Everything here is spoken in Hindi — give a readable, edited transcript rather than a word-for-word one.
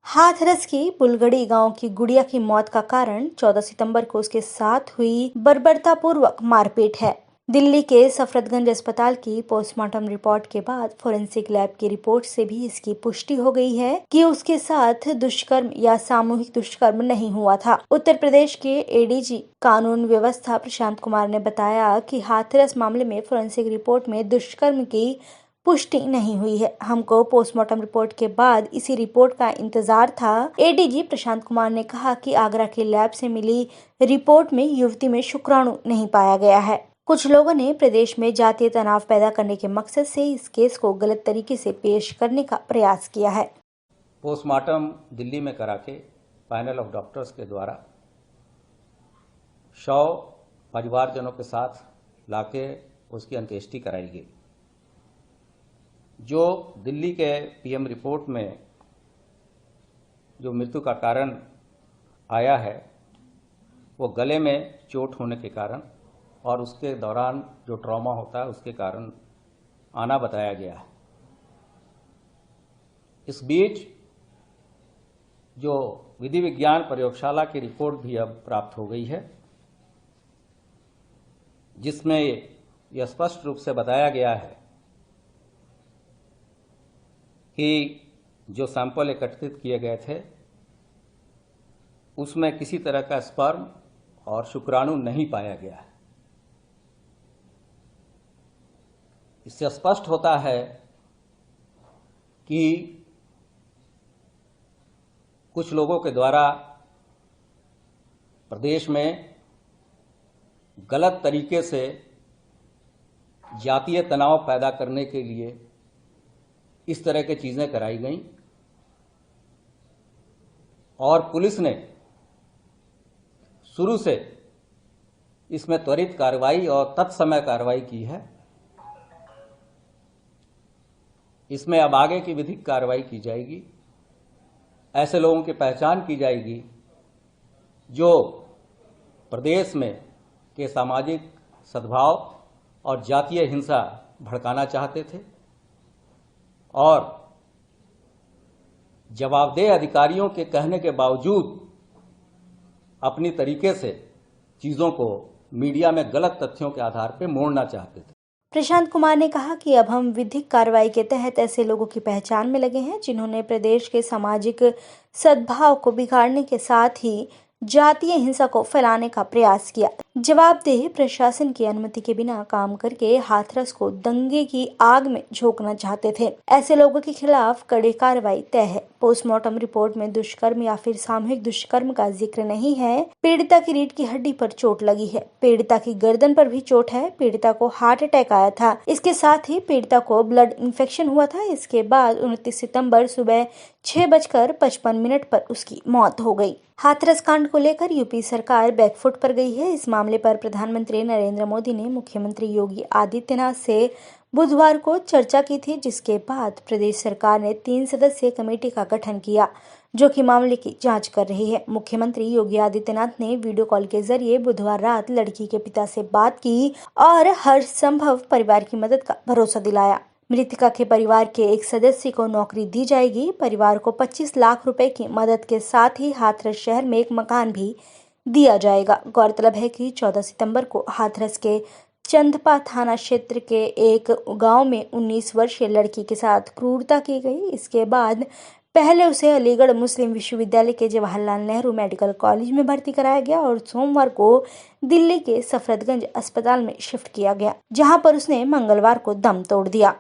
हाथरस की बुलगड़ी गांव की गुड़िया की मौत का कारण 14 सितंबर को उसके साथ हुई बर्बरतापूर्वक मारपीट है। दिल्ली के सफदरजंग अस्पताल की पोस्टमार्टम रिपोर्ट के बाद फोरेंसिक लैब की रिपोर्ट से भी इसकी पुष्टि हो गई है कि उसके साथ दुष्कर्म या सामूहिक दुष्कर्म नहीं हुआ था। उत्तर प्रदेश के एडीजी कानून व्यवस्था प्रशांत कुमार ने बताया कि हाथरस मामले में फोरेंसिक रिपोर्ट में दुष्कर्म की पुष्टि नहीं हुई है। हमको पोस्टमार्टम रिपोर्ट के बाद इसी रिपोर्ट का इंतजार था। एडीजी प्रशांत कुमार ने कहा कि आगरा के लैब से मिली रिपोर्ट में युवती में शुक्राणु नहीं पाया गया है। कुछ लोगों ने प्रदेश में जातीय तनाव पैदा करने के मकसद से इस केस को गलत तरीके से पेश करने का प्रयास किया है। पोस्टमार्टम दिल्ली में करा के पैनल ऑफ डॉक्टर्स के द्वारा शव परिवारजनों के साथ लाके उसकी अंत्येष्टि कराई गई। जो दिल्ली के पीएम रिपोर्ट में जो मृत्यु का कारण आया है वो गले में चोट होने के कारण और उसके दौरान जो ट्रॉमा होता है उसके कारण आना बताया गया है। इस बीच जो विधि विज्ञान प्रयोगशाला की रिपोर्ट भी अब प्राप्त हो गई है, जिसमें यह स्पष्ट रूप से बताया गया है कि जो सैंपल एकत्रित किए गए थे उसमें किसी तरह का स्पर्म और शुक्राणु नहीं पाया गया है। इससे स्पष्ट होता है कि कुछ लोगों के द्वारा प्रदेश में गलत तरीके से जातीय तनाव पैदा करने के लिए इस तरह की चीजें कराई गईं और पुलिस ने शुरू से इसमें त्वरित कार्रवाई और तत्समय कार्रवाई की है। इसमें अब आगे की विधिक कार्रवाई की जाएगी। ऐसे लोगों की पहचान की जाएगी जो प्रदेश में के सामाजिक सद्भाव और जातीय हिंसा भड़काना चाहते थे और जवाबदेह अधिकारियों के कहने के बावजूद अपनी तरीके से चीजों को मीडिया में गलत तथ्यों के आधार पर मोड़ना चाहते थे। प्रशांत कुमार ने कहा कि अब हम विधिक कार्रवाई के तहत ऐसे लोगों की पहचान में लगे हैं जिन्होंने प्रदेश के सामाजिक सद्भाव को बिगाड़ने के साथ ही जातीय हिंसा को फैलाने का प्रयास किया। जवाबदेह प्रशासन की अनुमति के बिना काम करके हाथरस को दंगे की आग में झोंकना चाहते थे। ऐसे लोगों के खिलाफ कड़ी कार्रवाई तय है। पोस्टमार्टम रिपोर्ट में दुष्कर्म या फिर सामूहिक दुष्कर्म का जिक्र नहीं है। पीड़िता की रीढ़ की हड्डी पर चोट लगी है। पीड़िता की गर्दन पर भी चोट है। पीड़िता को हार्ट अटैक आया था। इसके साथ ही पीड़िता को ब्लड इंफेक्शन हुआ था। इसके बाद 29 सितंबर सुबह 6:55 पर उसकी मौत हो गई। हाथरस कांड को लेकर यूपी सरकार बैकफुट पर गई है। इस मामले पर प्रधानमंत्री नरेंद्र मोदी ने मुख्यमंत्री योगी आदित्यनाथ से बुधवार को चर्चा की थी, जिसके बाद प्रदेश सरकार ने 3 सदस्यीय कमेटी का गठन किया जो कि मामले की जांच कर रही है। मुख्यमंत्री योगी आदित्यनाथ ने वीडियो कॉल के जरिए बुधवार रात लड़की के पिता से बात की और हर संभव परिवार की मदद का भरोसा दिलाया। मृतका के परिवार के एक सदस्य को नौकरी दी जाएगी। परिवार को 25 लाख रुपए की मदद के साथ ही हाथरस शहर में एक मकान भी दिया जाएगा। गौरतलब है कि 14 सितंबर को हाथरस के चंदपा थाना क्षेत्र के एक गांव में 19 वर्षीय लड़की के साथ क्रूरता की गई। इसके बाद पहले उसे अलीगढ़ मुस्लिम विश्वविद्यालय के जवाहरलाल नेहरू मेडिकल कॉलेज में भर्ती कराया गया और सोमवार को दिल्ली के सफदरजंग अस्पताल में शिफ्ट किया गया, जहां पर उसने मंगलवार को दम तोड़ दिया।